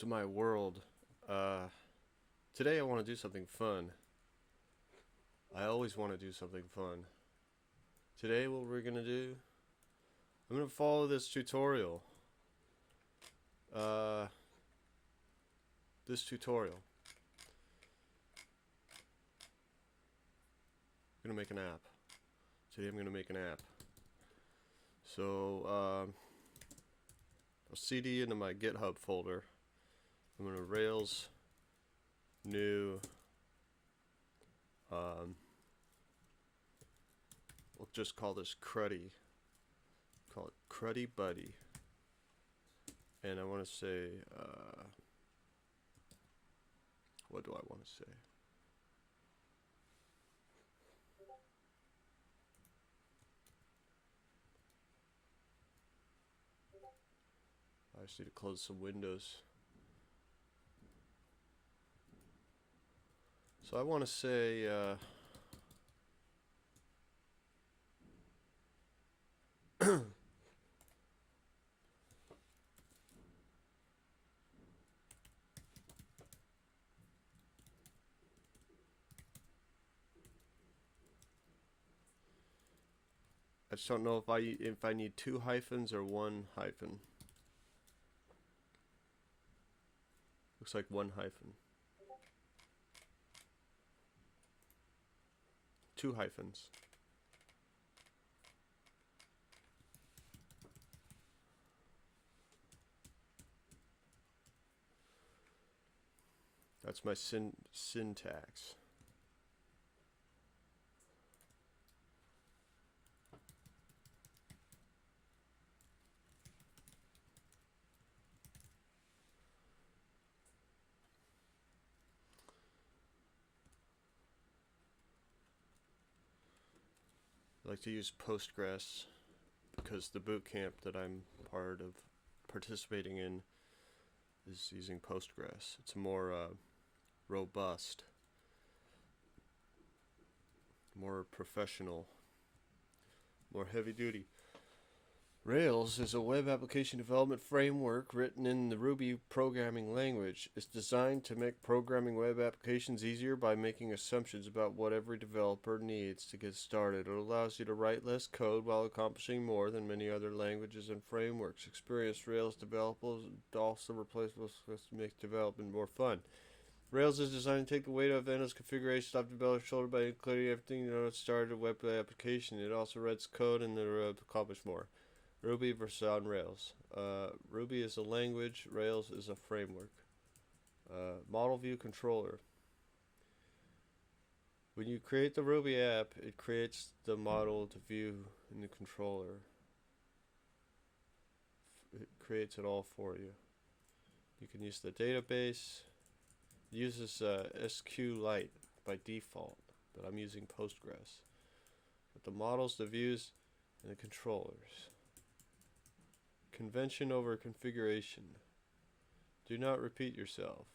to my world. Uh, Today I want to do something fun. I always want to do something fun. Today what we're gonna do, I'm gonna follow this tutorial. Uh, this tutorial. I'm gonna make an app. Today I'm gonna make an app. So I'll CD into my GitHub folder. I'm gonna Rails new. We'll just call this Cruddy. Call it Cruddy Buddy. And I want to say, what do I want to say? I just need to close some windows. So I want to say, I just don't know if I need two hyphens or one hyphen. Looks like one hyphen. Two hyphens. That's my syntax. I like to use Postgres because the boot camp that I'm participating in is using Postgres. It's more robust, more professional, more heavy duty. Rails is a web application development framework written in the Ruby programming language. It's designed to make programming web applications easier by making assumptions about what every developer needs to get started. It allows you to write less code while accomplishing more than many other languages and frameworks. Experienced Rails developers also replace make development more fun. Rails is designed to take the weight of endless configuration off the developer's shoulder by including everything you know to start a web application. It also writes code and accomplish more. Ruby versus on Rails. Ruby is a language, Rails is a framework. Model view controller. When you create the Ruby app, it creates the model to view in the controller. It creates it all for you. You can use the database. It uses SQLite by default, but I'm using Postgres. But the models, the views, and the controllers. Convention over configuration. Do not repeat yourself.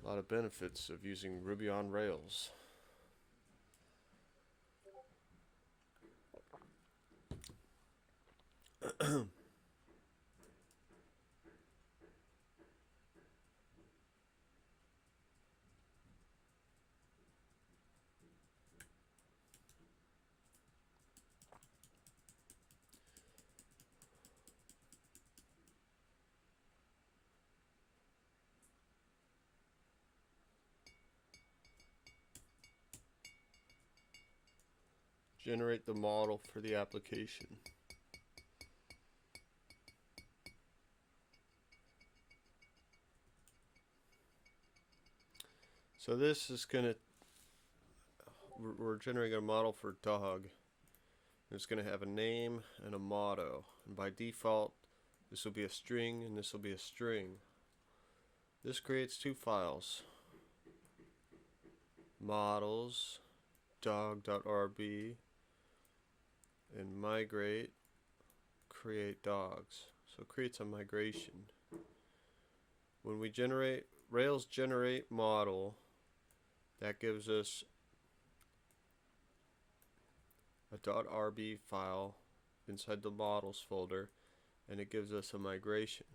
A lot of benefits of using Ruby on Rails. Generate the model for the application. So this is we're generating a model for dog. It's going to have a name and a motto. And by default, this will be a string and this will be a string. This creates two files. Models, dog.rb, and migrate, create dogs. So it creates a migration. When we generate, Rails generate model, that gives us a .rb file inside the models folder, and it gives us a migration.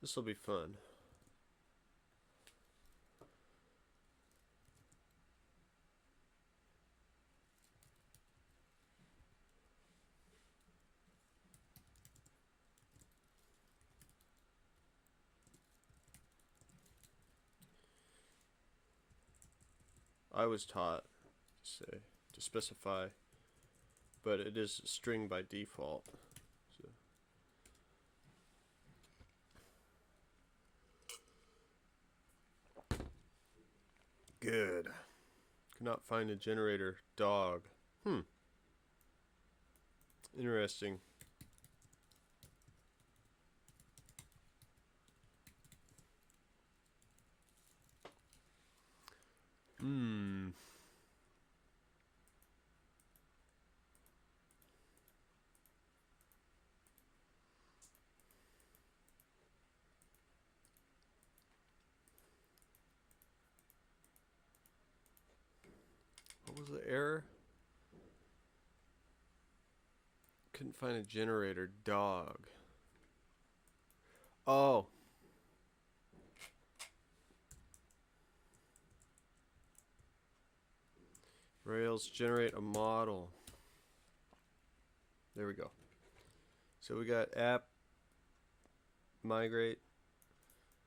This will be fun. I was taught to specify, but it is a string by default. So. Good. Could not find a generator dog. Interesting. What was the error? Couldn't find a generator dog. Oh. Rails generate a model. There we go. So we got app migrate.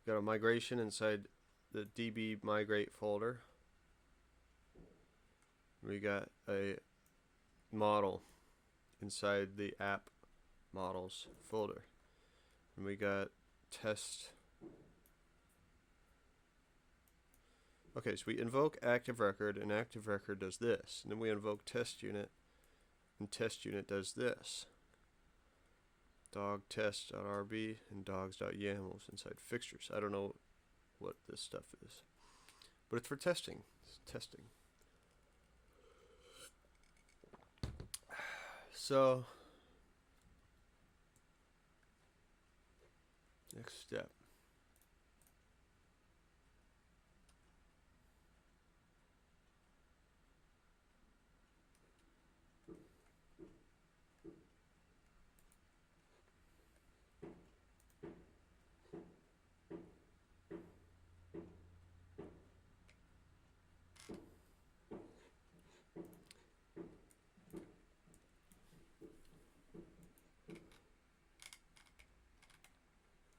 Got a migration inside the db migrate folder. We got a model inside the app models folder. And we got test. Okay, so we invoke active record, and active record does this. And then we invoke test unit, and test unit does this. Dog test.rb and dogs.yamls inside fixtures. I don't know what this stuff is, but it's for testing. It's testing. So, next step.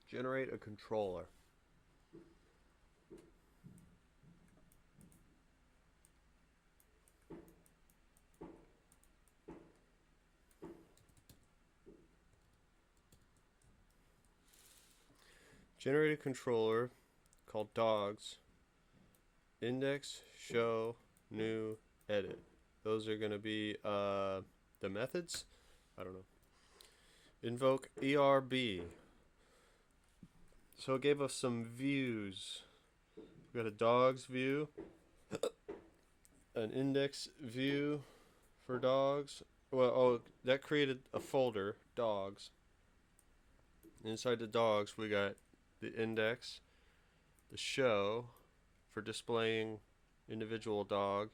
Generate a controller. Generate a controller called dogs. Index, show, new, edit. Those are going to be the methods. I don't know. Invoke ERB. So it gave us some views. We got a dogs view, an index view for dogs. Well, that created a folder, dogs. Inside the dogs, we got the index, the show for displaying individual dog,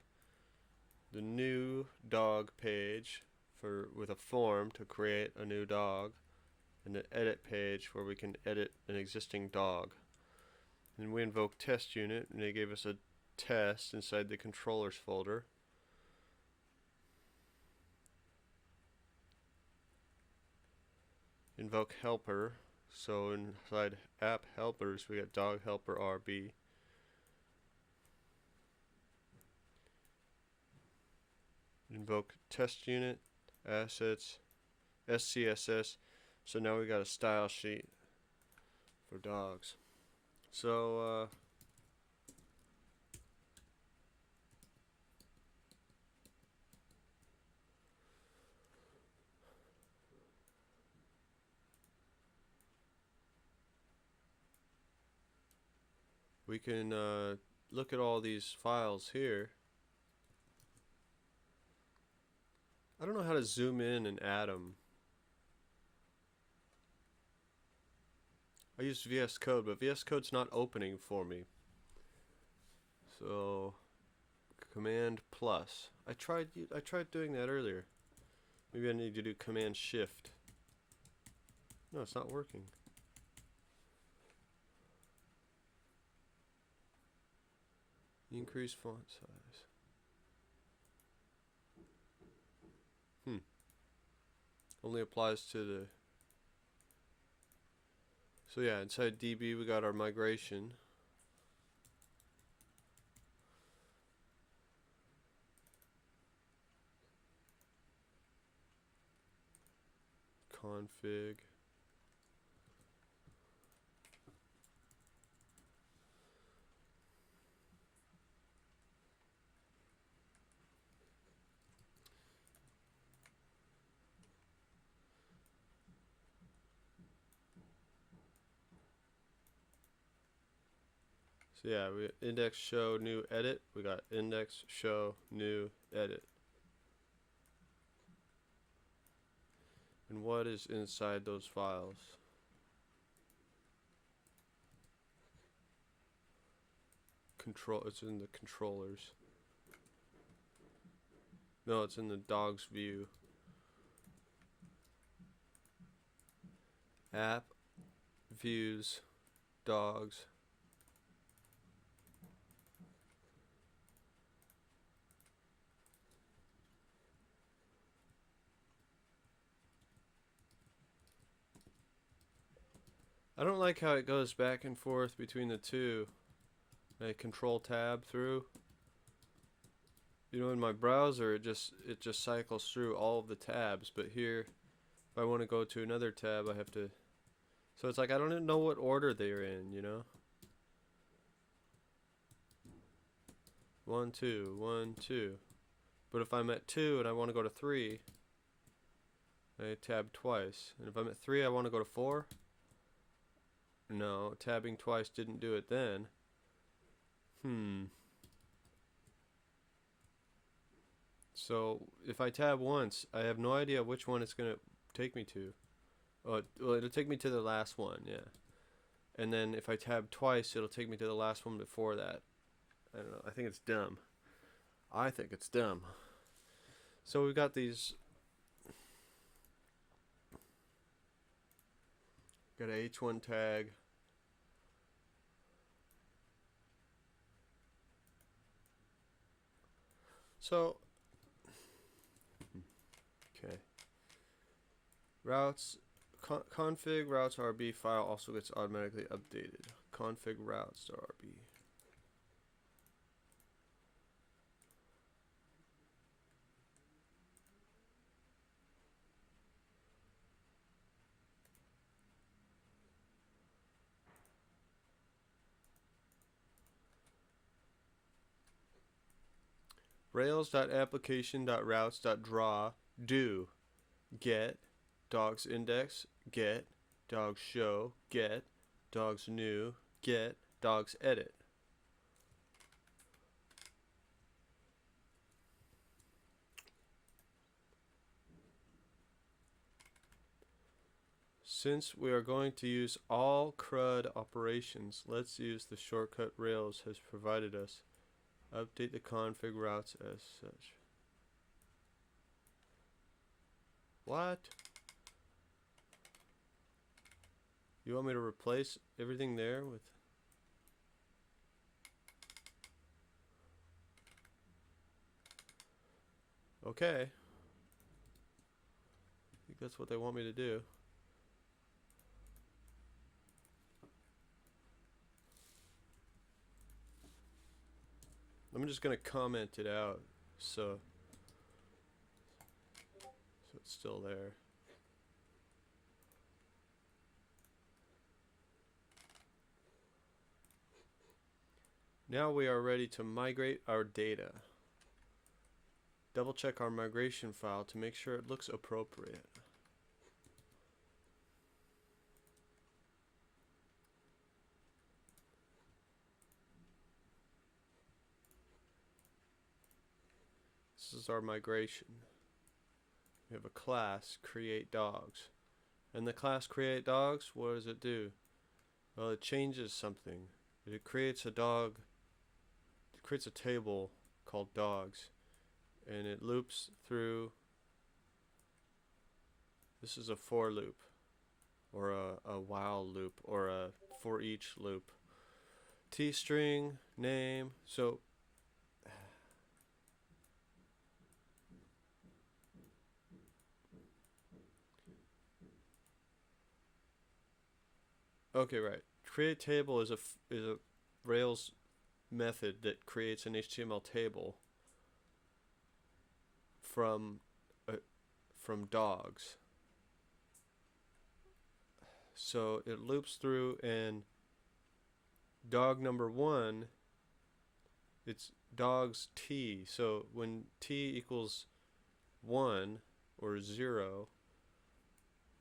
the new dog page with a form to create a new dog, and the edit page where we can edit an existing dog. And we invoke test unit, and they gave us a test inside the controllers folder. Invoke helper. So inside app helpers, we got dog helper RB. Invoke test unit, assets, SCSS. So now we got a style sheet for dogs. So we can look at all these files here. I don't know how to zoom in and add them. I use VS Code, but VS Code's not opening for me. So Command plus. I tried doing that earlier. Maybe I need to do Command Shift. No, it's not working. Increase font size. Only applies to the. So yeah, inside DB we got our migration. Config. So yeah, we index show new edit. We got index show new edit. And what is inside those files? It's in the controllers. No, it's in the dogs view. App, views, dogs. I don't like how it goes back and forth between the two. I control tab through. You know, in my browser it just cycles through all of the tabs, but here if I want to go to another tab I have to. So it's like I don't even know what order they're in, you know? 1, 2, 1, 2. But if I'm at 2 and I want to go to 3, I tab twice. And if I'm at 3 I want to go to 4. No, tabbing twice didn't do it then. So if I tab once, I have no idea which one it's going to take me to. Well, it'll take me to the last one, yeah. And then if I tab twice, it'll take me to the last one before that. I don't know. I think it's dumb. I think it's dumb. So we've got these. Got a H1 tag. So, okay. Routes, config routes RB file also gets automatically updated. Config routes to RB. Rails.application.routes.draw do get dogs index get dogs show get dogs new get dogs edit. Since we are going to use all CRUD operations, let's use the shortcut Rails has provided us. Update the config routes as such. What? You want me to replace everything there with? Okay. I think that's what they want me to do. I'm just gonna comment it out so it's still there. Now we are ready to migrate our data. Double check our migration file to make sure it looks appropriate. This is our migration. We have a class, create dogs. And the class create dogs, what does it do? Well, it changes something. It creates a dog creates a table called dogs, and it loops through. This is a for loop, or a while loop, or a for each loop. T string name. So okay, right. Create table is a Rails method that creates an HTML table from from dogs. So it loops through, and dog number 1, it's dogs t. So when t equals 1 or 0,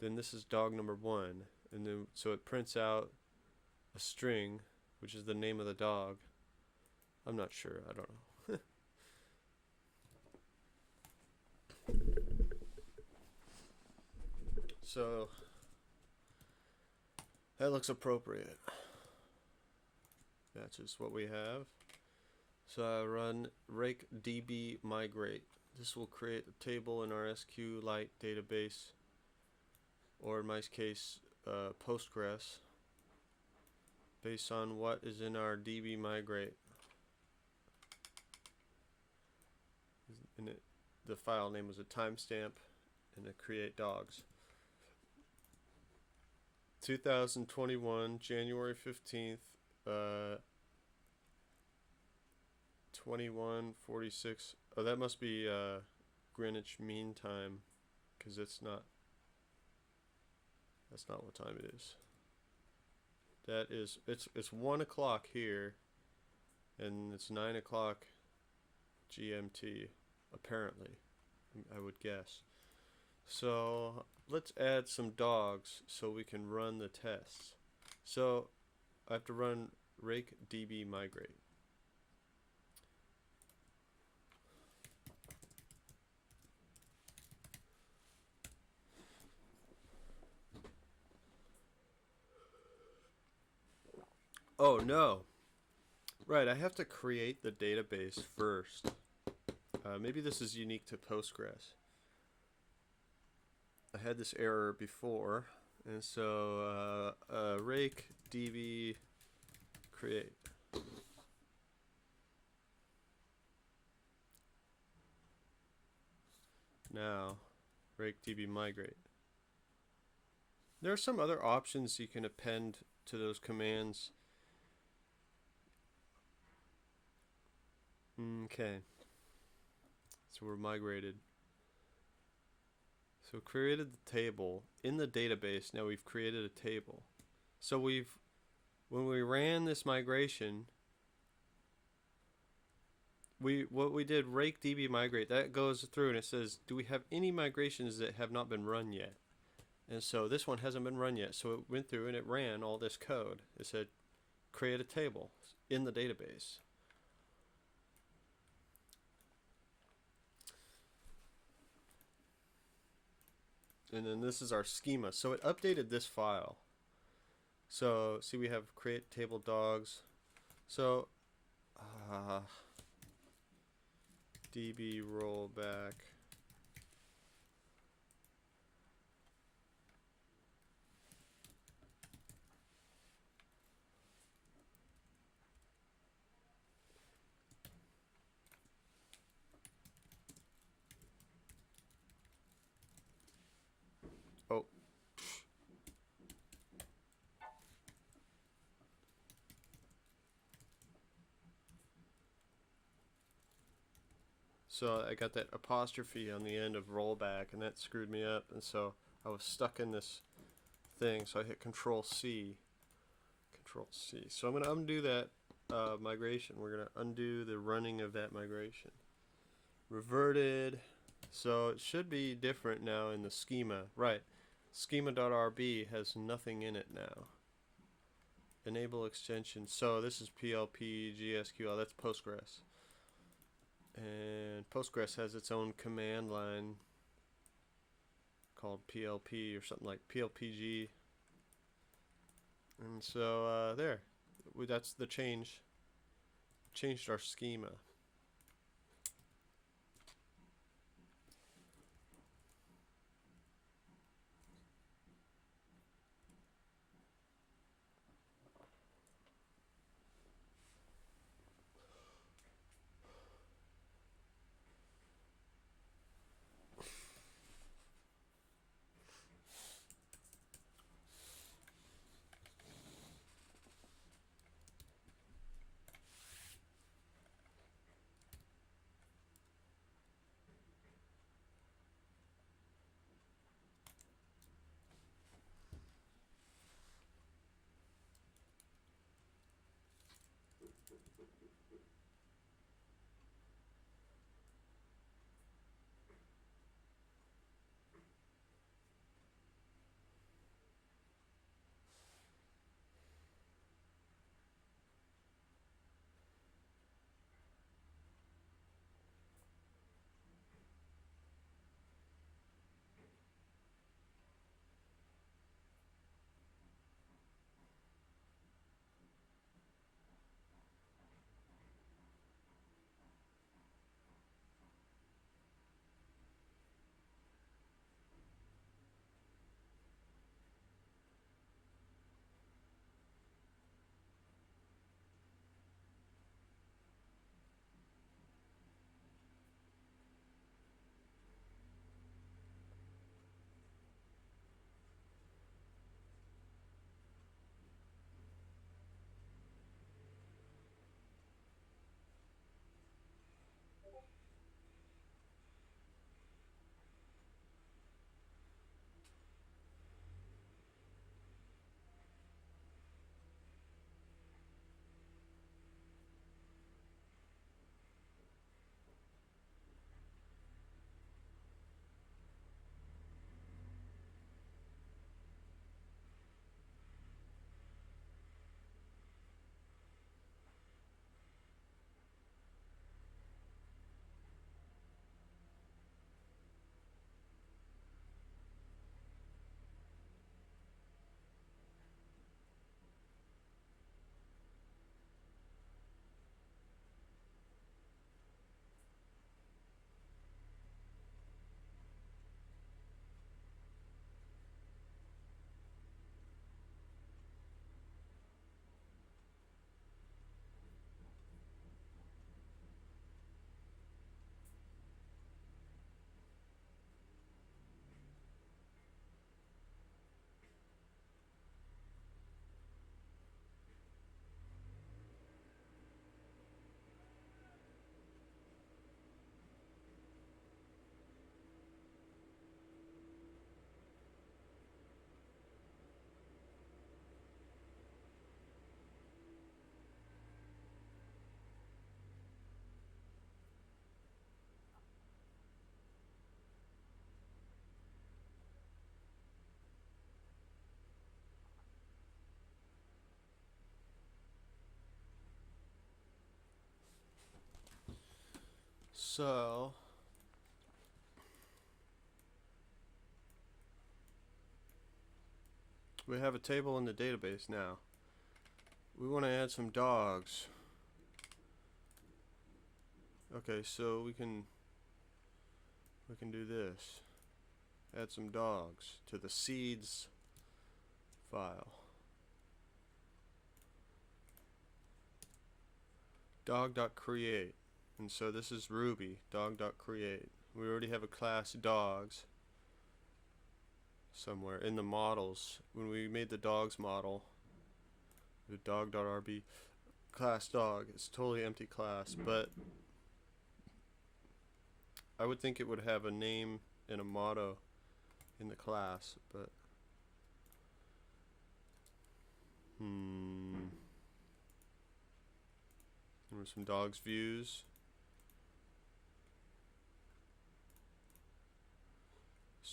then this is dog number 1, and then so it prints out a string, which is the name of the dog. I'm not sure. I don't know. So that looks appropriate. That's just what we have. So I run rake db migrate. This will create a table in our SQLite database, or in my case, Postgres, based on what is in our db migrate. And the file name was a timestamp, and it create dogs. 2021, January 15th, 21:46. Oh, that must be Greenwich Mean Time, because that's not what time it is. That is, it's 1 o'clock here, and it's 9 o'clock GMT, apparently, I would guess. So let's add some dogs so we can run the tests. So I have to run rake db migrate. Oh no. Right, I have to create the database first. Maybe this is unique to Postgres. I had this error before, and so rake db create. Now rake db migrate. There are some other options you can append to those commands. Okay, so we're migrated. So created the table in the database. Now we've created a table. So when we ran this migration, what we did rake db migrate, that goes through and it says, do we have any migrations that have not been run yet? And so this one hasn't been run yet. So it went through and it ran all this code. It said create a table in the database. And then this is our schema. So it updated this file. So see, we have create table dogs. So db rollback. Oh. So I got that apostrophe on the end of rollback, and that screwed me up, and so I was stuck in this thing, so I hit Control C. Control C. So I'm going to undo that migration. We're going to undo the running of that migration. Reverted. So it should be different now in the schema. Right. Schema.rb has nothing in it now. Enable extension. So this is PLP, GSQL. That's Postgres. And Postgres has its own command line called PLP or something like PLPG. And so there. That's the change. changed our schema. So we have a table in the database now. We want to add some dogs. Okay, so we can do this. Add some dogs to the seeds file. Dog.create. And so this is Ruby, dog.create. We already have a class dogs somewhere in the models. When we made the dogs model, the dog.rb class dog, it's a totally empty class, but I would think it would have a name and a motto in the class, but there were some dogs views.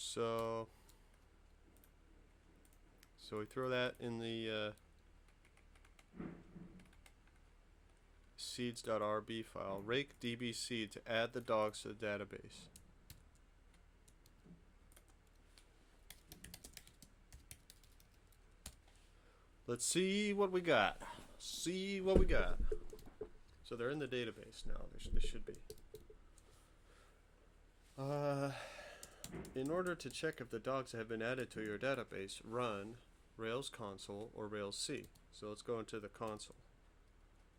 So we throw that in the seeds.rb file. Rake db seed to add the dogs to the database. Let's see what we got. So they're in the database now. They should be. In order to check if the dogs have been added to your database, run Rails console or Rails C. So let's go into the console,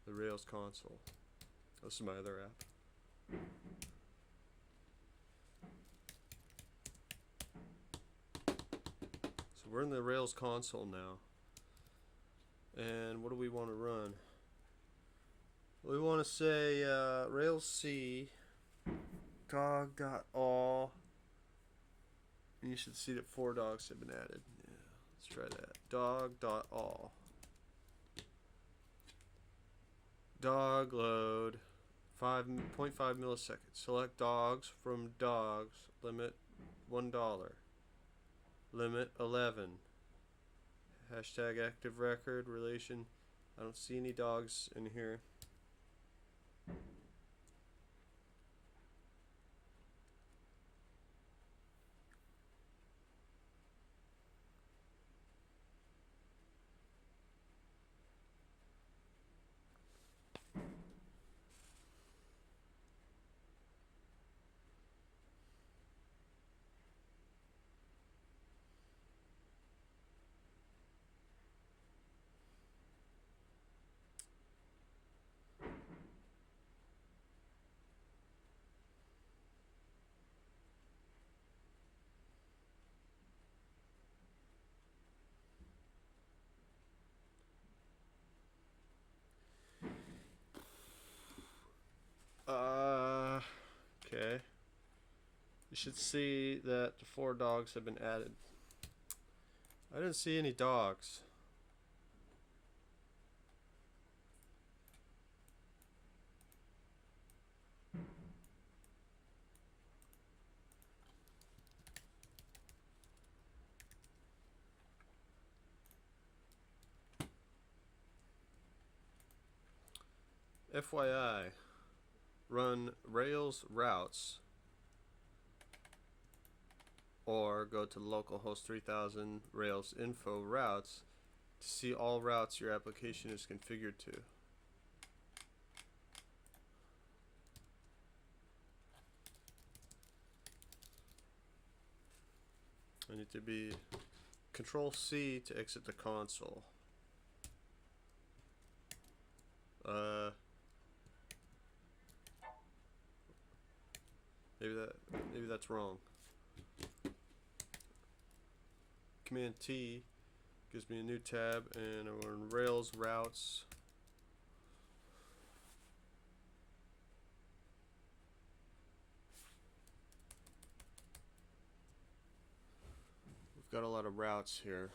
the Rails console. This is my other app. So we're in the Rails console now. And what do we want to run? We want to say Rails C dog.all. And you should see that 4 dogs have been added. Yeah, let's try that. Dog.all. Dog load 5.5 milliseconds. Select dogs from dogs. Limit $1. Limit 11. Hashtag active record relation. I don't see any dogs in here. Okay. You should see that the 4 dogs have been added. I didn't see any dogs. FYI, run Rails routes or go to localhost 3000 Rails info routes to see all routes your application is configured to. I need to be Control C to exit the console. Maybe that's wrong. Command T gives me a new tab, and we're in Rails routes. We've got a lot of routes here.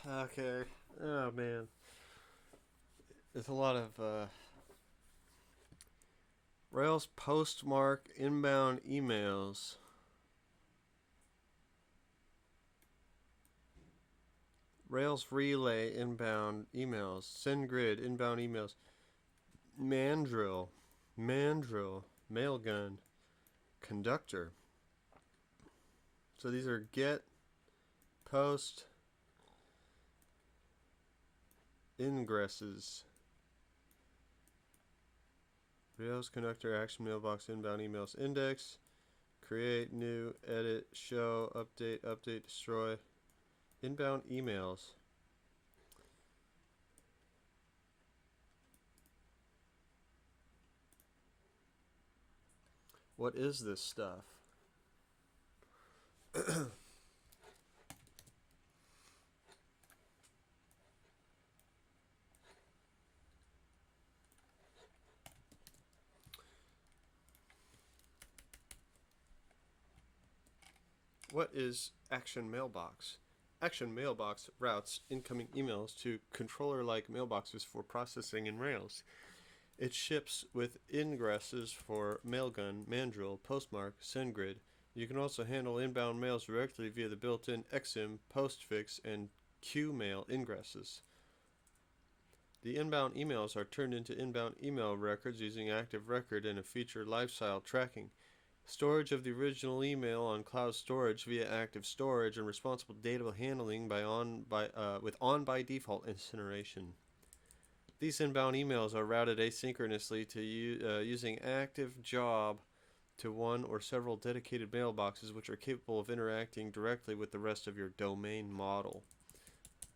Okay. Oh man. There's a lot of Rails postmark inbound emails. Rails relay inbound emails. SendGrid inbound emails. Mandrill. Mailgun. Conductor. So these are get, post, ingresses. Rails conductor action mailbox inbound emails index. Create, new, edit, show, update, destroy. Inbound emails. What is this stuff? What is Action Mailbox? Action Mailbox routes incoming emails to controller-like mailboxes for processing in Rails. It ships with ingresses for Mailgun, Mandrill, Postmark, SendGrid. You can also handle inbound mails directly via the built-in XIM, Postfix, and QMail ingresses. The inbound emails are turned into inbound email records using Active Record and a feature lifestyle tracking. Storage of the original email on cloud storage via active storage and responsible data handling with on by default incineration. These inbound emails are routed asynchronously to using active job to one or several dedicated mailboxes which are capable of interacting directly with the rest of your domain model.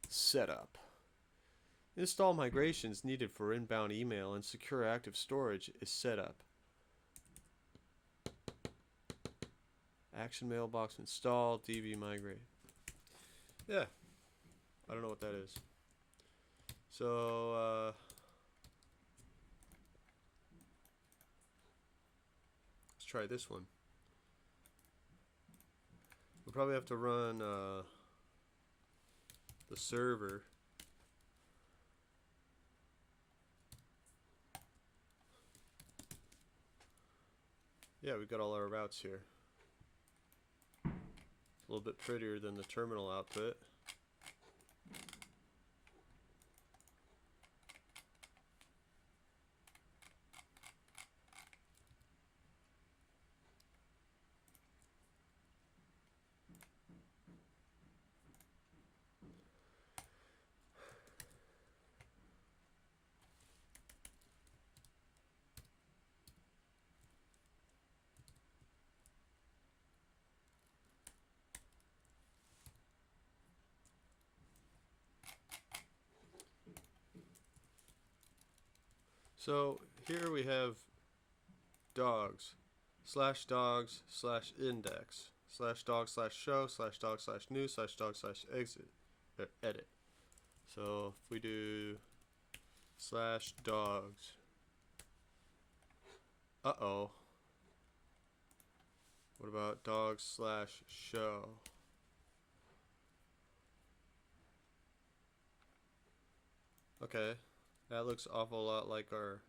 Setup. Install migrations needed for inbound email and secure active storage is set up. Action mailbox install, DB migrate. Yeah, I don't know what that is. So, let's try this one. We'll probably have to run the server. Yeah, we've got all our routes here. A little bit prettier than the terminal output. So here we have dogs slash index /dog/show /dog/new /dog/exit edit. So if we do /dogs, what about dogs/show? Okay, that looks awful lot like our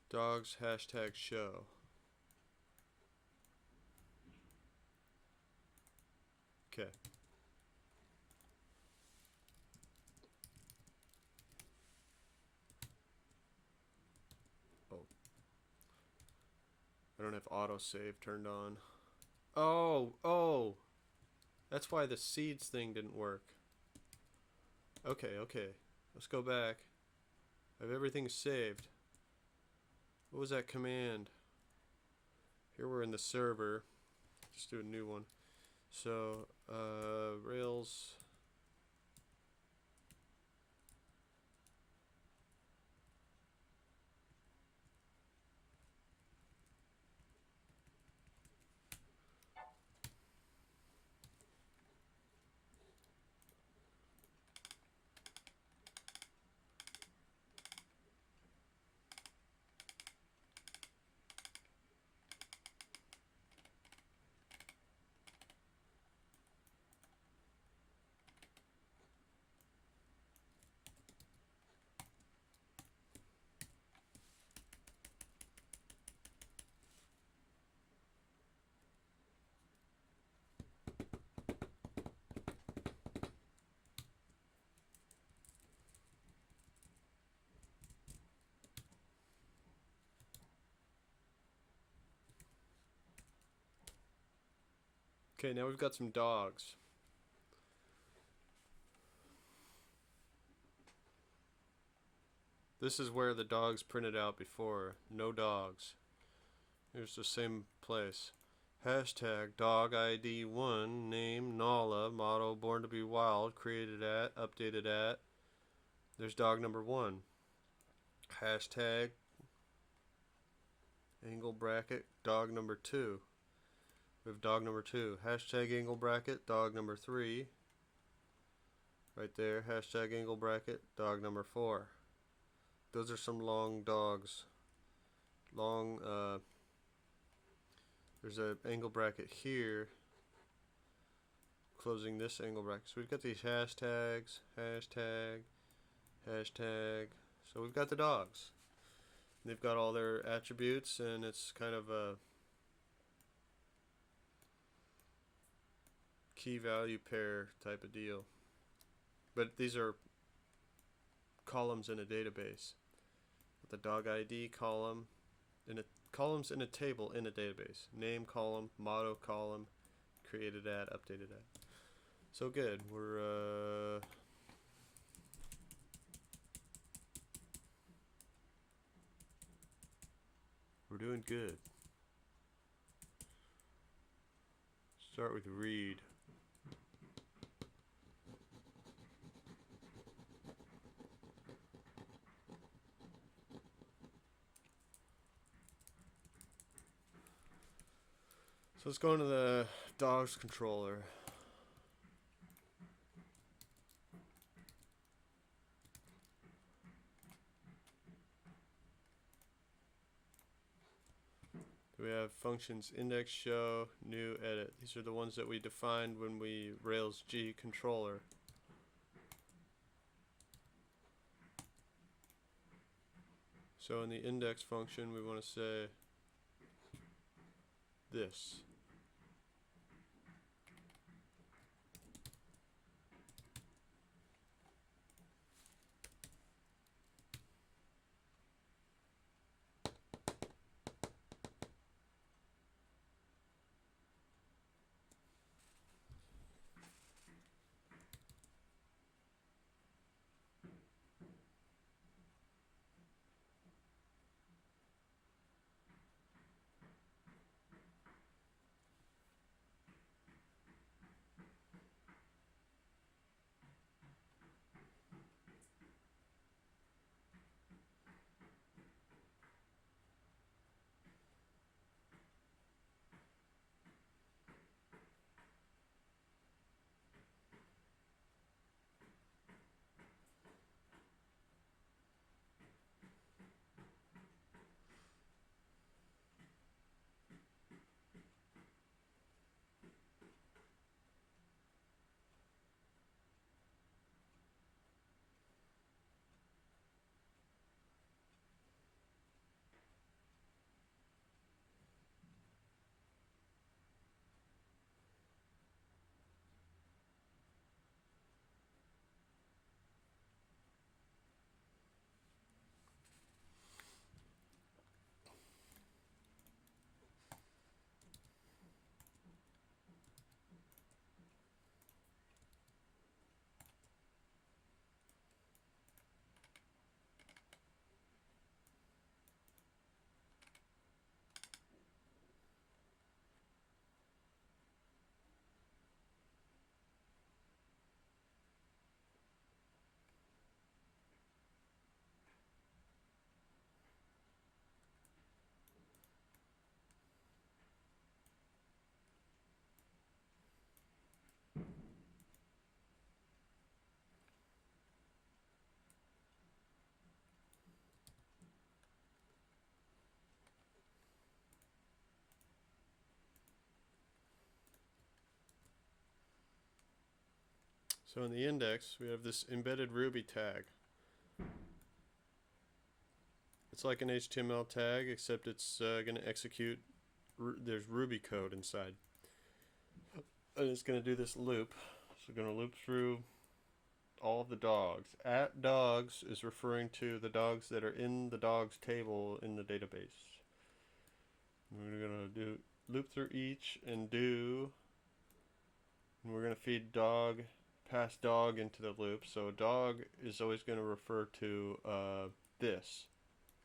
dogs #show. Okay. Oh. I don't have autosave turned on. Oh. That's why the seeds thing didn't work. Okay. Let's go back. I have everything saved. What was that command? Here we're in the server. Just do a new one. So, Rails. Okay, now we've got some dogs. This is where the dogs printed out before. No dogs. Here's the same place. Hashtag dog ID 1, name, Nala, motto, born to be wild, created at, updated at. There's dog number 1. Hashtag, angle bracket, dog number 2. We have dog number 2. Hashtag angle bracket, dog number 3. Right there, hashtag angle bracket, dog number 4. Those are some long dogs. There's an angle bracket here, closing this angle bracket. So we've got these hashtags, hashtag, hashtag. So we've got the dogs. They've got all their attributes, and it's kind of a key value pair type of deal. But these are columns in a database. The dog ID column, columns in a table in a database. Name column, motto column, created at, updated at. So good. We're doing good. Start with read. So let's go into the dogs controller. We have functions index, show, new, edit. These are the ones that we defined when we Rails G controller. So in the index function, we want to say this. So in the index, we have this embedded Ruby tag. It's like an HTML tag, except it's going to execute, there's Ruby code inside. And it's going to do this loop. So we're going to loop through all of the dogs. At dogs is referring to the dogs that are in the dogs table in the database. We're going to do loop through each and do And we're going to feed dog, pass dog into the loop. So dog is always going to refer to this,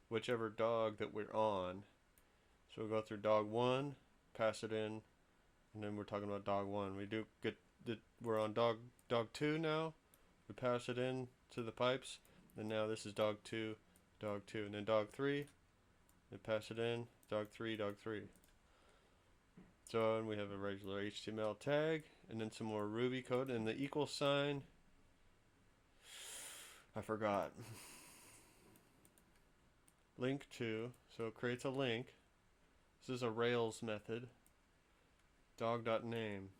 whichever dog that we're on. So we'll go through dog 1, pass it in, and then we're talking about dog 1. We do get we're on dog 2 now. We pass it in to the pipes, and now this is dog 2, and then dog 3. We pass it in, dog 3, dog 3. So and we have a regular HTML tag, and then some more Ruby code, and the equal sign. I forgot. Link to, so it creates a link. This is a Rails method. Dog.name.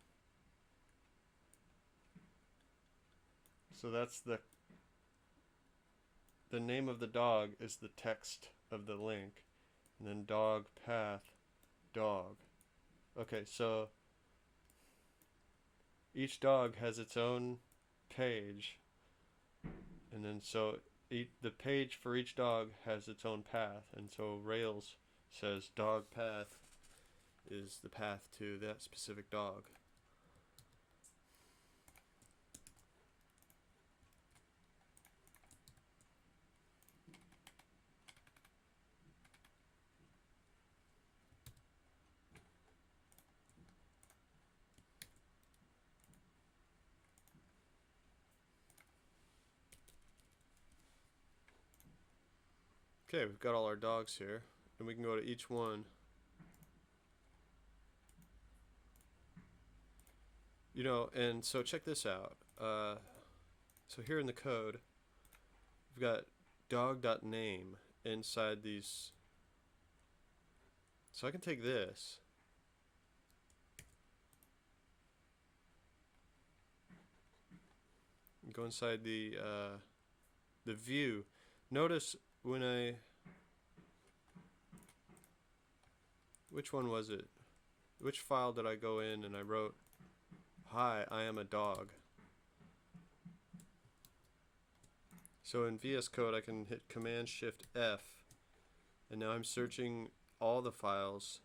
So that's the name of the dog is the text of the link, and then dog path dog. Okay, so each dog has its own page, and then so the page for each dog has its own path, and so Rails says dog path is the path to that specific dog. Okay, we've got all our dogs here, and we can go to each one. You know, and so check this out. So here in the code, we've got dog.name inside these. So I can take this. And go inside the view. Notice when which one was it? Which file did I go in and I wrote, "Hi, I am a dog." So in VS Code I can hit Command Shift F, and now I'm searching all the files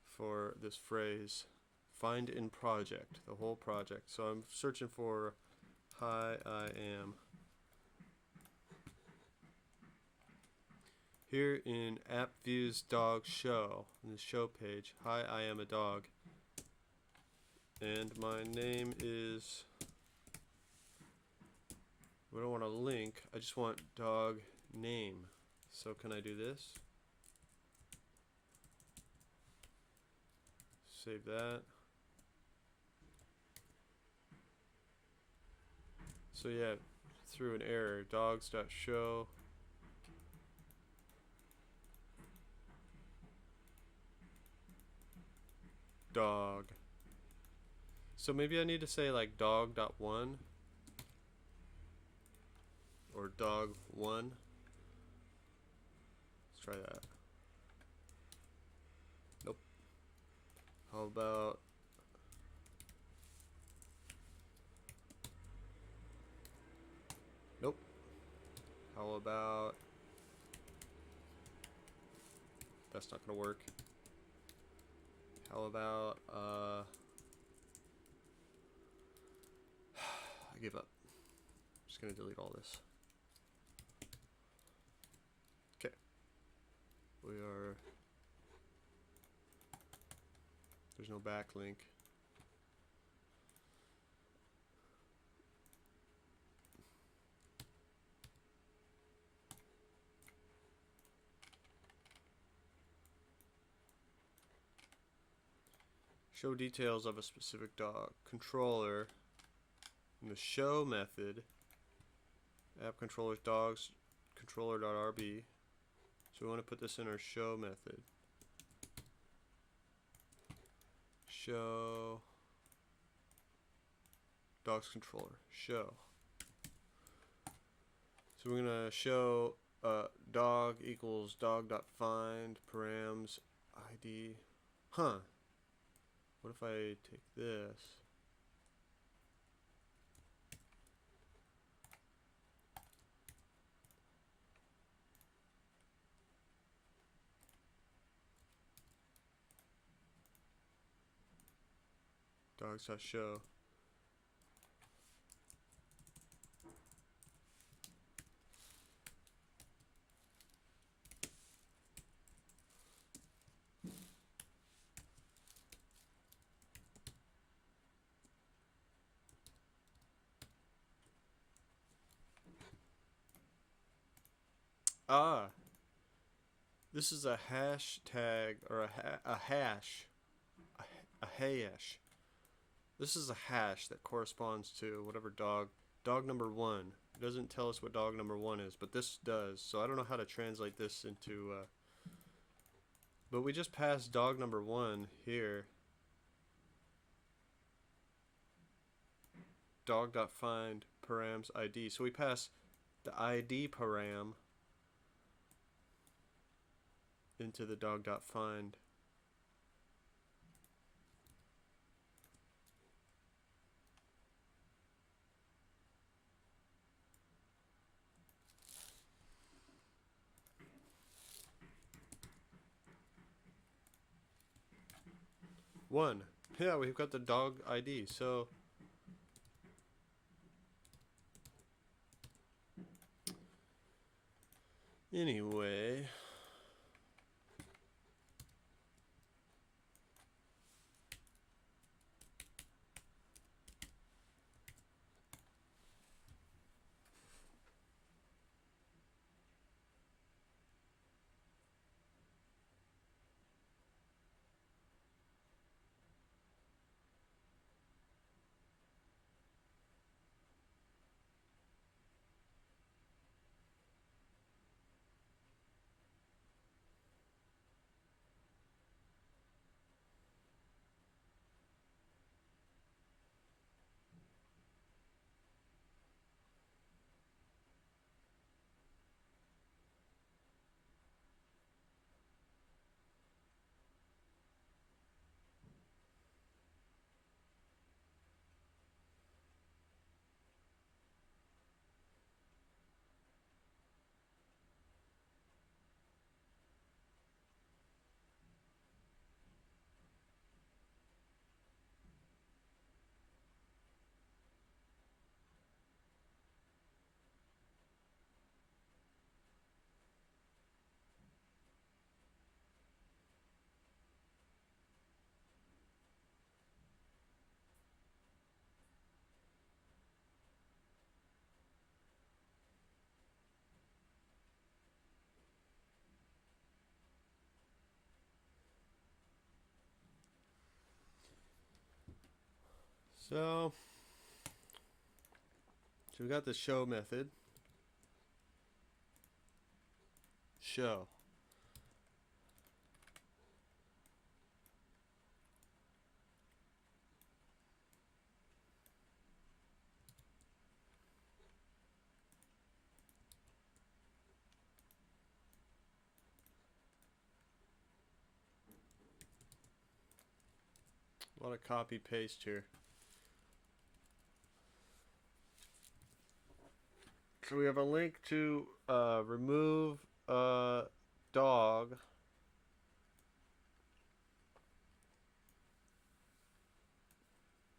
for this phrase, find in project, the whole project. So I'm searching for "Hi, I am." Here in App Views Dog Show, in the show page, "Hi, I am a dog." And my name is, we don't want a link, I just want dog name. So can I do this? Save that. So yeah, through an error, dogs.show. Dog. So maybe I need to say like dog.1 or dog1. Let's try that. Nope. How about nope. How about, that's not gonna work. How about I give up. I'm just gonna delete all this. Okay. We are, there's no backlink. Show details of a specific dog. Controller. In the show method, app controllers dogs controller.rb. So we want to put this in our show method. Show dogs controller. Show. So we're gonna show dog equals dog.find params id. Huh. What if I take this? Dogs.show. Ah, this is a hashtag or a hash, a hash. This is a hash that corresponds to whatever dog number one. It doesn't tell us what dog number one is, but this does. So I don't know how to translate this into. But we just passed dog number one here. Dog.find params ID. So we pass the ID param into the dog.find. One. Yeah, we've got the dog ID. So anyway, so we got the show method. Show. A lot of copy paste here. So we have a link to remove dog.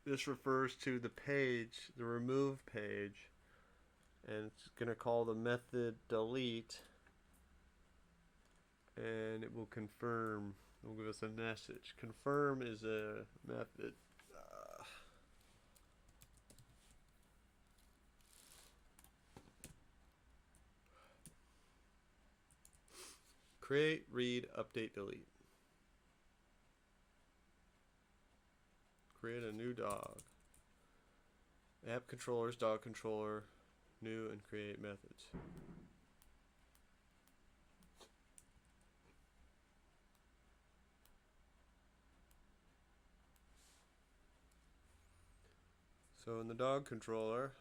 This refers to the page, the remove page, and it's going to call the method delete, and it will confirm. It will give us a message. Confirm is a method. Create, read, update, delete. Create a new dog. App controllers, dog controller, new and create methods. So in the dog controller,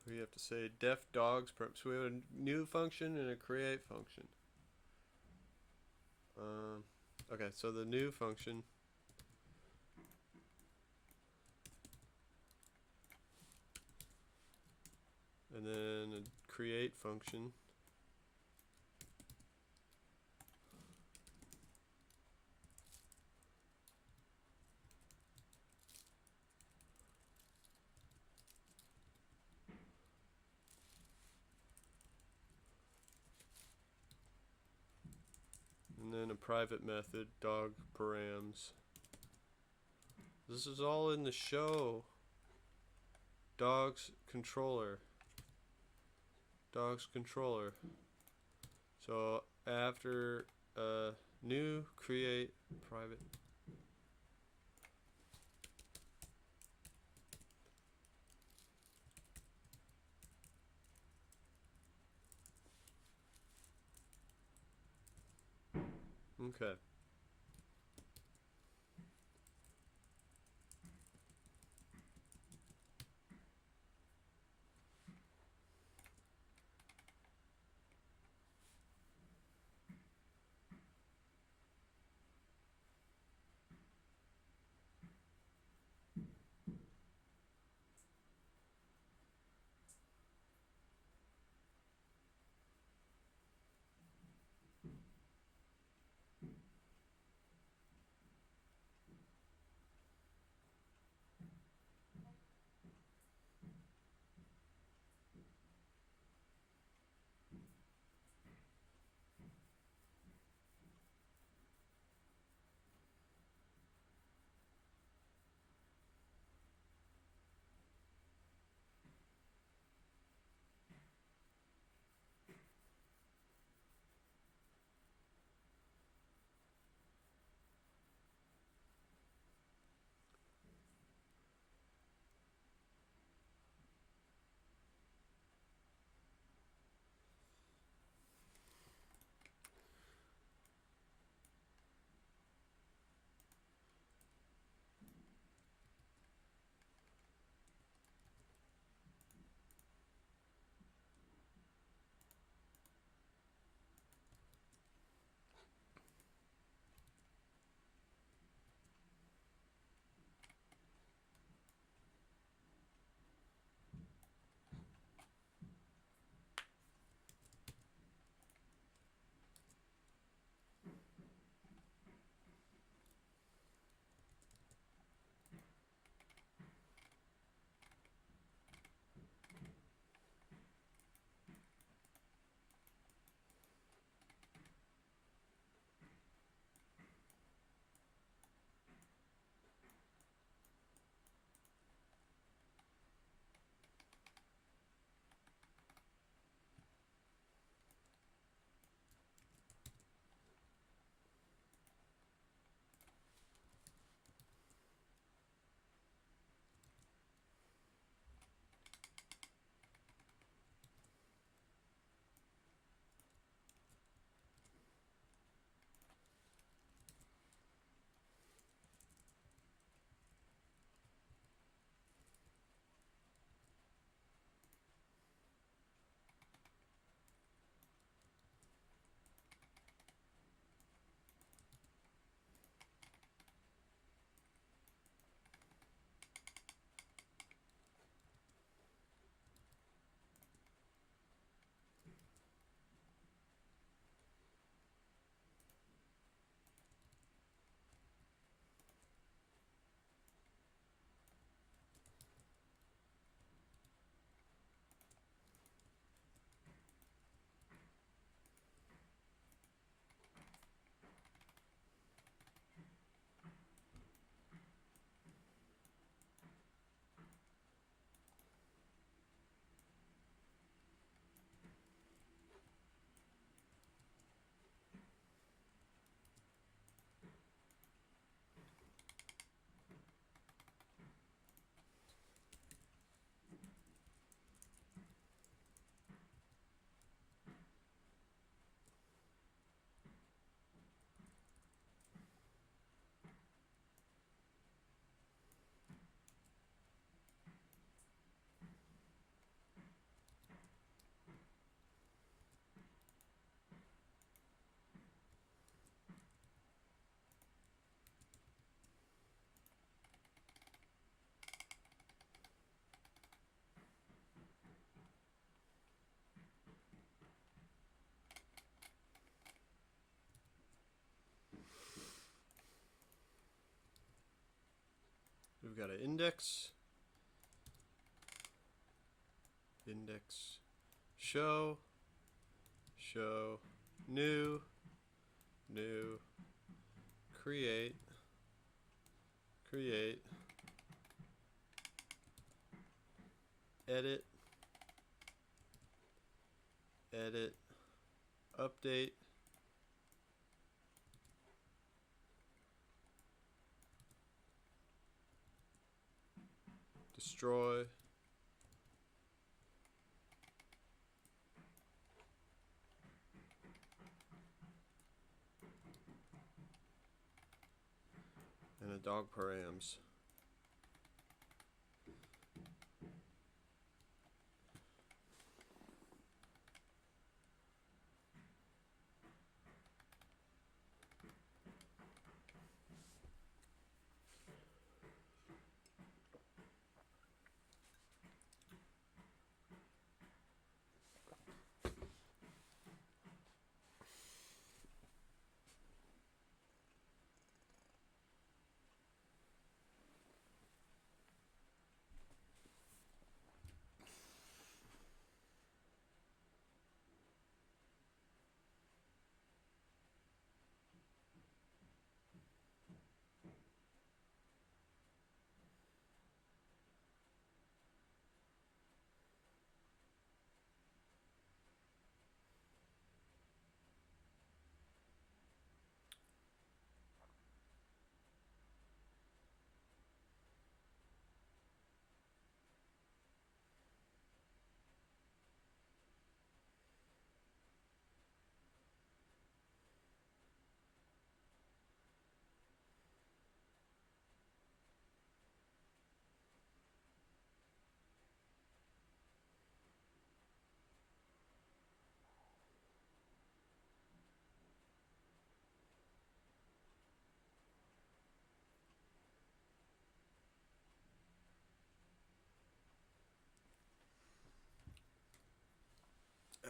we have to say def dogs. So we have a new function and a create function. Okay, so the new function and then a create function. and a private method, dog params. This is all in the show. Dogs controller. Dogs controller. So after new create private. Okay. We've got an index, show, new, new, create, edit, update, destroy, and a dog params.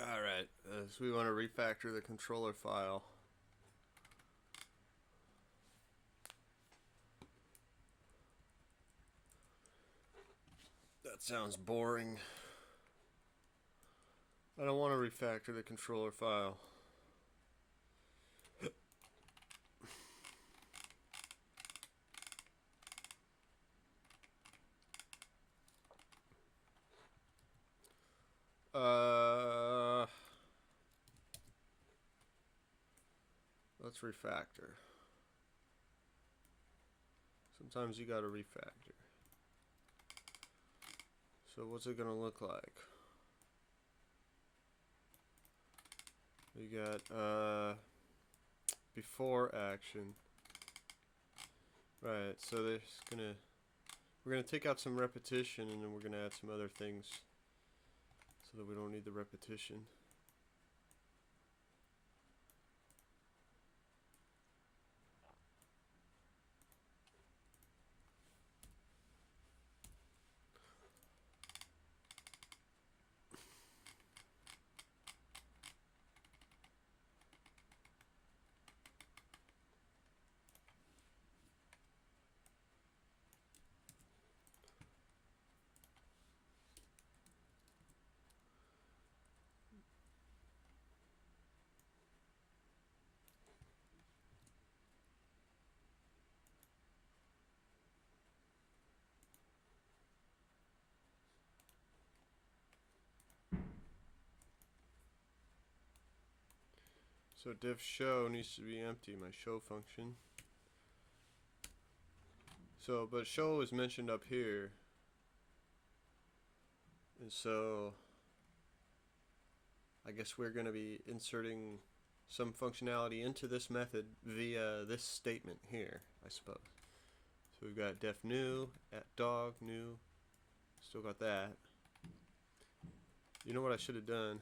Alright, so we want to refactor the controller file. That sounds boring. I don't want to refactor the controller file. Let's refactor. Sometimes you gotta refactor. So what's it gonna look like? We got before action. Right, so we're gonna take out some repetition, and then we're gonna add some other things so that we don't need the repetition. So div show needs to be empty, my show function. So, but show is mentioned up here. And so I guess we're going to be inserting some functionality into this method via this statement here, I suppose. So we've got def new, at dog, new, still got that. You know what I should have done?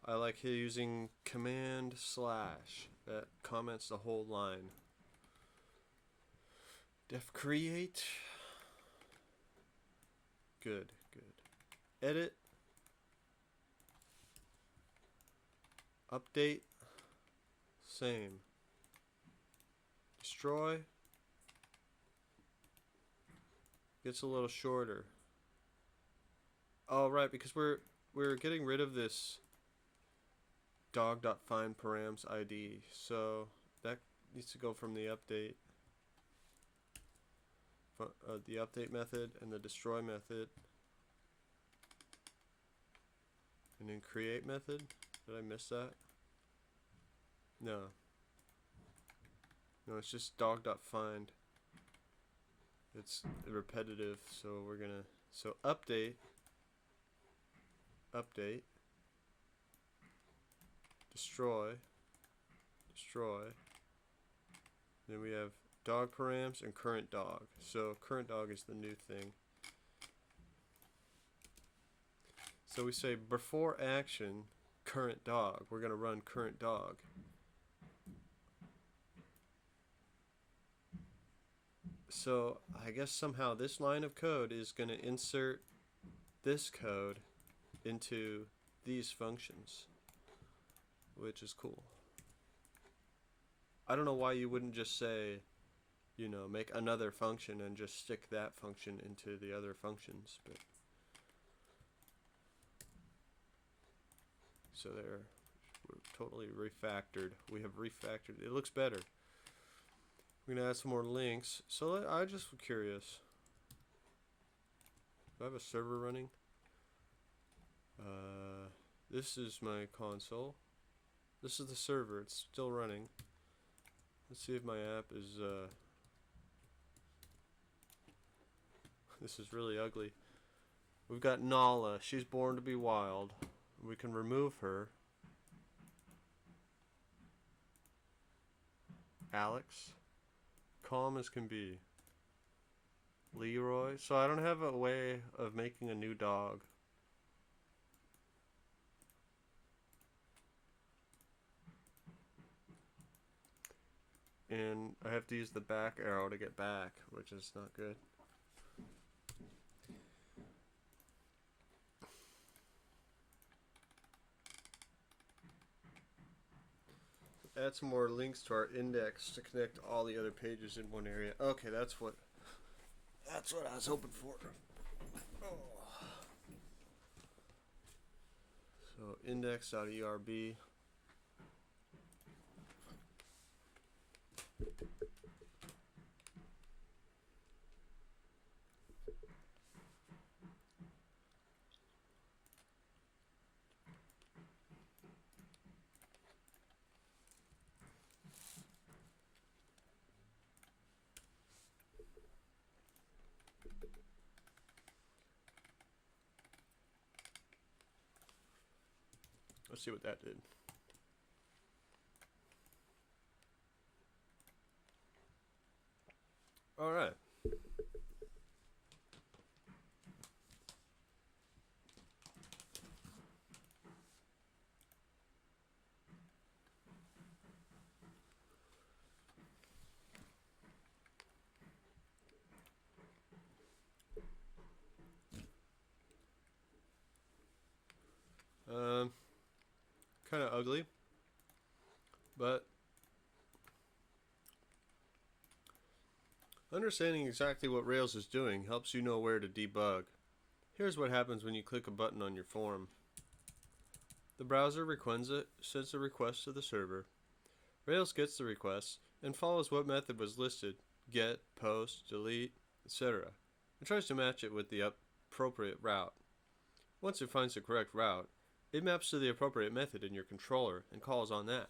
I like using command slash. That comments the whole line. Def create. Good, good. Edit. Update. Same. Destroy. Gets a little shorter. Oh, right, because we're getting rid of this dog.findParams ID. So that needs to go from the update, the update method and the destroy method, and then create method. Did I miss that? No. No, it's just dog.find. It's repetitive, so we're gonna update, destroy. Then we have dog params and current dog. So current dog is the new thing. So we say before action current dog. We're gonna run current dog. So I guess somehow this line of code is going to insert this code into these functions, which is cool. I don't know why you wouldn't just say, you know, make another function and just stick that function into the other functions. But so there, we're totally refactored. We have refactored. It looks better. We're gonna add some more links. So I just was curious. Do I have a server running? This is my console. This is the server. It's still running. Let's see if my app is. This is really ugly. We've got Nala. She's born to be wild. We can remove her. Alex. Calm as can be. Leroy. So I don't have a way of making a new dog. And I have to use the back arrow to get back, which is not good. Add some more links to our index to connect all the other pages in one area. Okay, that's what I was hoping for. Oh. So index.erb. Let's see what that did. All right. Kind of ugly, but understanding exactly what Rails is doing helps you know where to debug. Here's what happens when you click a button on your form. The browser sends a request to the server. Rails gets the request and follows what method was listed, get, post, delete, etc., and tries to match it with the appropriate route. Once it finds the correct route, it maps to the appropriate method in your controller and calls on that.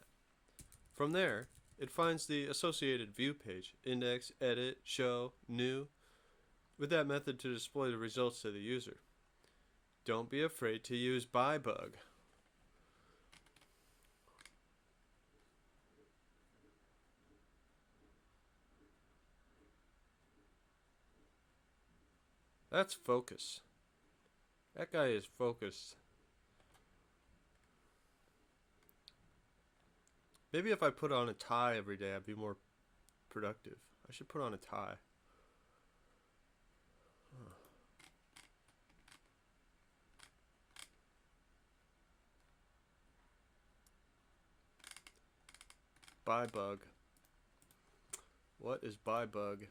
From there, it finds the associated view page, index, edit, show, new, with that method to display the results to the user. Don't be afraid to use bybug. That's focus. That guy is focused. Maybe if I put on a tie every day, I'd be more productive. I should put on a tie. Bybug. What is bybug?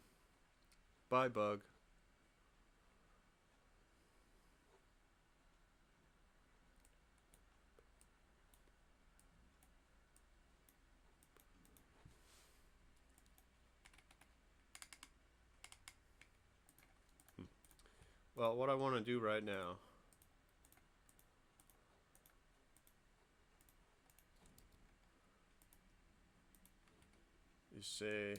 Bybug. Well, what I want to do right now is say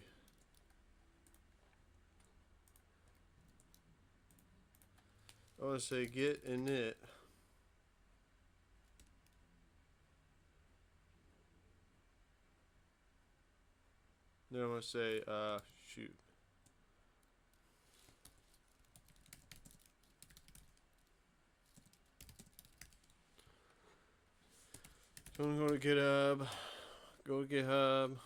I want to say get init then I'm going to say shoot. So I'm going to GitHub, go to GitHub,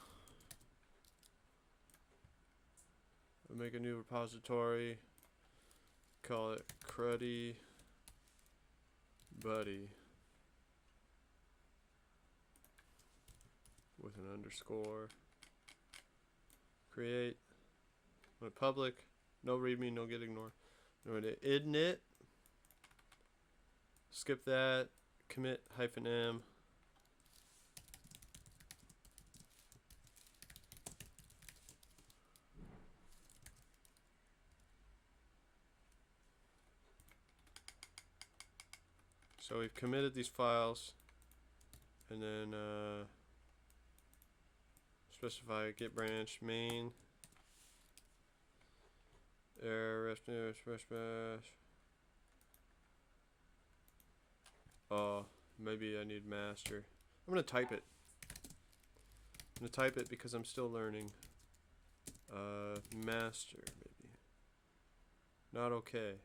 make a new repository, call it CRUD buddy with an underscore, create, I'm going to public, no readme, no get ignore. I'm going to init, skip that, commit -m. So we've committed these files, and then specify git branch main error rest bash. Oh, maybe I need master. I'm gonna type it. I'm gonna type it because I'm still learning. Master maybe. Not okay.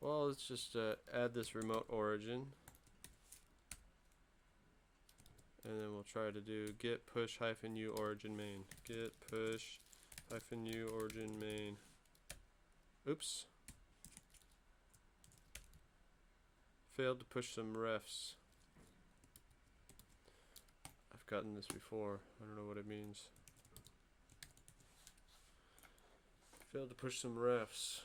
Well, let's just add this remote origin, and then we'll try to do git push -u origin main. Git push -u origin main. Oops. Failed to push some refs. I've gotten this before. I don't know what it means. Failed to push some refs.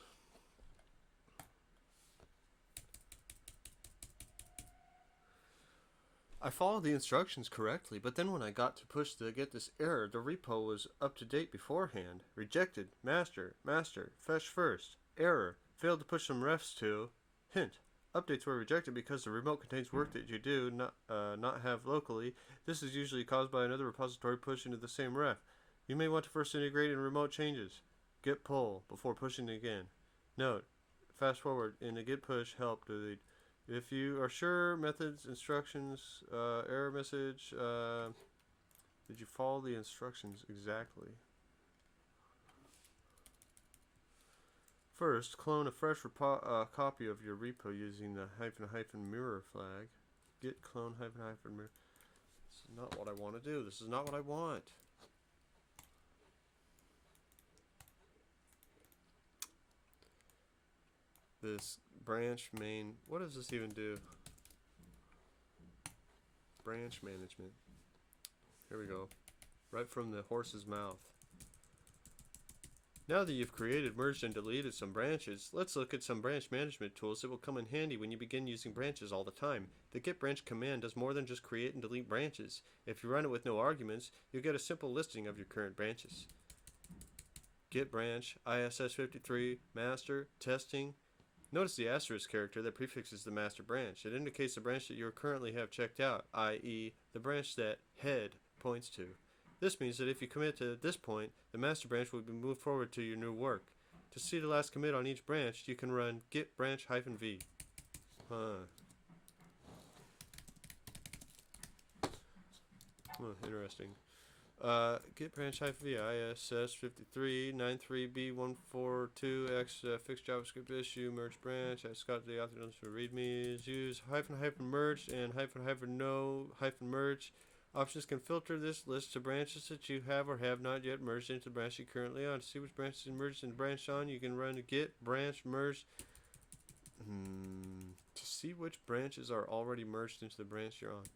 I followed the instructions correctly, but then when I got to push to get this error, the repo was up to date beforehand. Rejected. Master. Fetch first. Error. Failed to push some refs to. Hint. Updates were rejected because the remote contains work that you do not have locally. This is usually caused by another repository push into the same ref. You may want to first integrate in remote changes. Git pull before pushing again. Note. Fast forward in the git push help delete. If you are sure, methods, instructions, error message, did you follow the instructions exactly? First, clone a fresh copy of your repo using the -- mirror flag. Git clone -- mirror. This is not what I want to do. This is not what I want. This branch main, what does this even do? Branch management. Here we go. Right from the horse's mouth. Now that you've created, merged, and deleted some branches, let's look at some branch management tools that will come in handy when you begin using branches all the time. The git branch command does more than just create and delete branches. If you run it with no arguments, you'll get a simple listing of your current branches. Git branch, ISS53, master, testing. Notice the asterisk character that prefixes the master branch. It indicates the branch that you currently have checked out, i.e. the branch that head points to. This means that if you commit to this point, the master branch will be moved forward to your new work. To see the last commit on each branch, you can run git branch -v. Interesting. Git branch -v ISS53 93B142X fixed JavaScript issue merge branch. I got the author notes for readmes. Use -merge and -no -merge. Options can filter this list to branches that you have or have not yet merged into the branch you're currently on. To see which branches are merged in the branch on, you can run git branch merge. To see which branches are already merged into the branch you're on.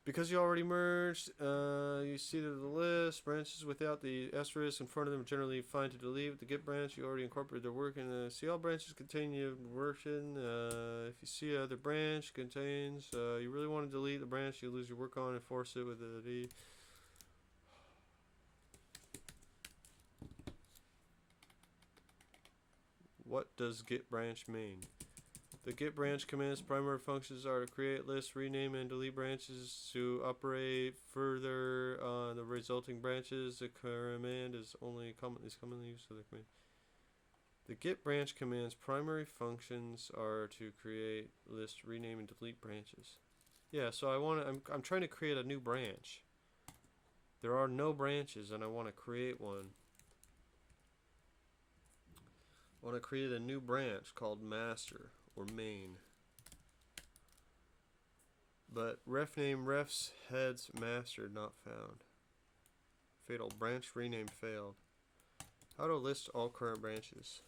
Because you already merged, you see the list. Branches without the asterisk in front of them are generally fine to delete. With the git branch, you already incorporated their work. And see all branches contain your version. If you see other branch contains, you really want to delete the branch you lose your work on and force it with a D. What does git branch mean? The git branch command's primary functions are to create lists, rename, and delete branches. To operate further on the resulting branches, the command is commonly used for the command. The git branch command's primary functions are to create lists, rename, and delete branches. Yeah, so I'm trying to create a new branch. There are no branches, and I want to create one. I want to create a new branch called master or main. But ref name, refs, heads, master not found. Fatal branch rename failed. How to list all current branches?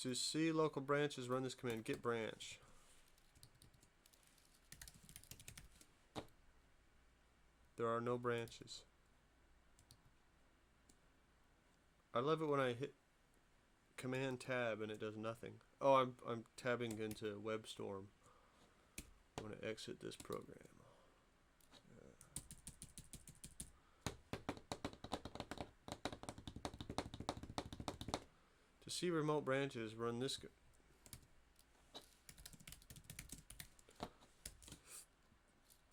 To see local branches, run this command git branch. There are no branches. I love it when I hit command tab and it does nothing. Oh, I'm tabbing into WebStorm. I want to exit this program. To see remote branches, run this.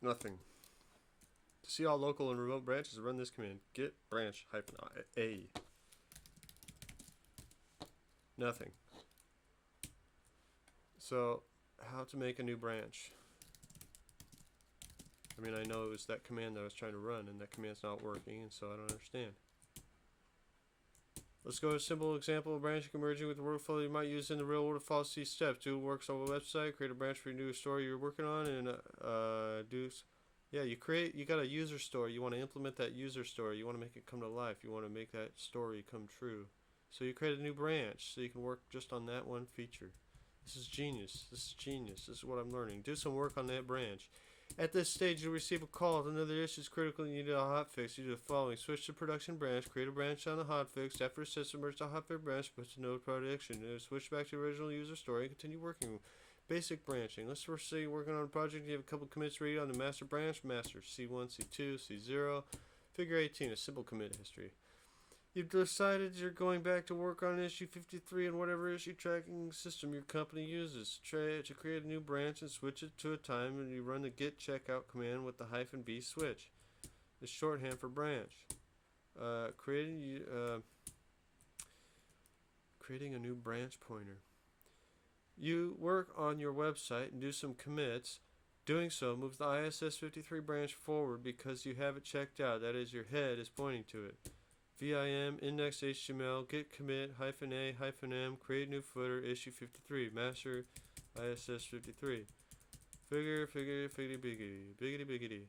Nothing. To see all local and remote branches, run this command git branch -a. Nothing. So, how to make a new branch? I mean, I know it was that command that I was trying to run, and that command's not working, and so I don't understand. Let's go to a simple example of branching merging with the workflow you might use in the real world. Follow these steps. Do works on a website. Create a branch for your new story you're working on, and you got a user story. You want to implement that user story. You want to make it come to life. You want to make that story come true. So you create a new branch so you can work just on that one feature. This is genius. This is genius. This is what I'm learning. Do some work on that branch. At this stage, you'll receive a call. If another issue is critical and you need a hotfix, you do the following. Switch to production branch. Create a branch on the hotfix. After a system merge the hotfix branch, put to node production. Switch back to the original user story and continue working. Basic branching. Let's first say you're working on a project. You have a couple commits ready on the master branch. Master C1, C2, C0. Figure 18, a simple commit history. You've decided you're going back to work on issue 53 and whatever issue tracking system your company uses. To create a new branch and switch it to a time, and you run the git checkout command with the -b switch. It's shorthand for branch. Creating a new branch pointer. You work on your website and do some commits. Doing so moves the ISS53 branch forward because you have it checked out. That is, your head is pointing to it. VIM, index HTML, git commit, -a, -m, create new footer, issue 53, master, ISS 53. Biggity.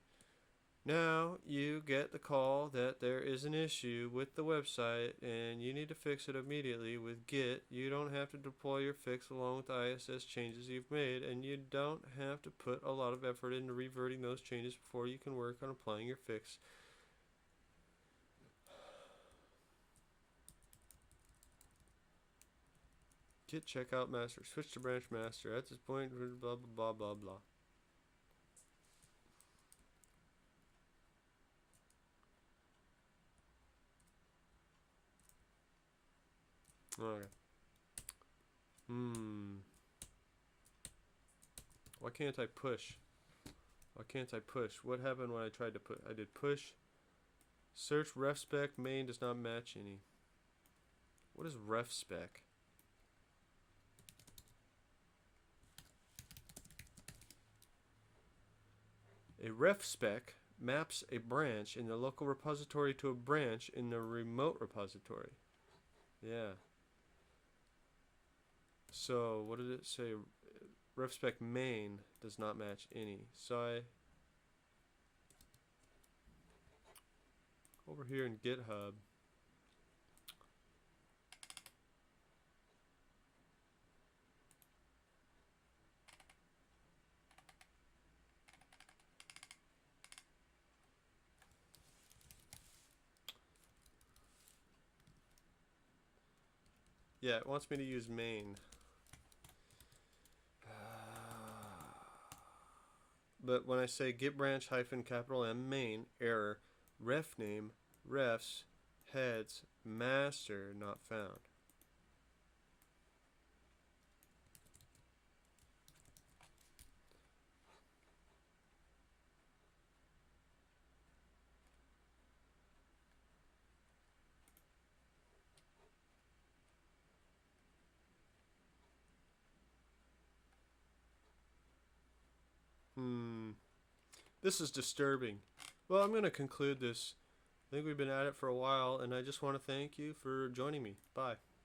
Now you get the call that there is an issue with the website and you need to fix it immediately with git. You don't have to deploy your fix along with the ISS changes you've made, and you don't have to put a lot of effort into reverting those changes before you can work on applying your fix. Git checkout master. Switch to branch master. At this point, blah, blah, blah, blah, blah. Okay. Why can't I push? What happened when I tried to put? I did push. Search ref spec main does not match any. What is ref spec? A ref spec maps a branch in the local repository to a branch in the remote repository. Yeah. So what did it say? Ref spec main does not match any. So over here in GitHub, yeah, it wants me to use main. But when I say git branch -M main error, ref name, refs, heads, master not found. This is disturbing. Well, I'm going to conclude this. I think we've been at it for a while, and I just want to thank you for joining me. Bye.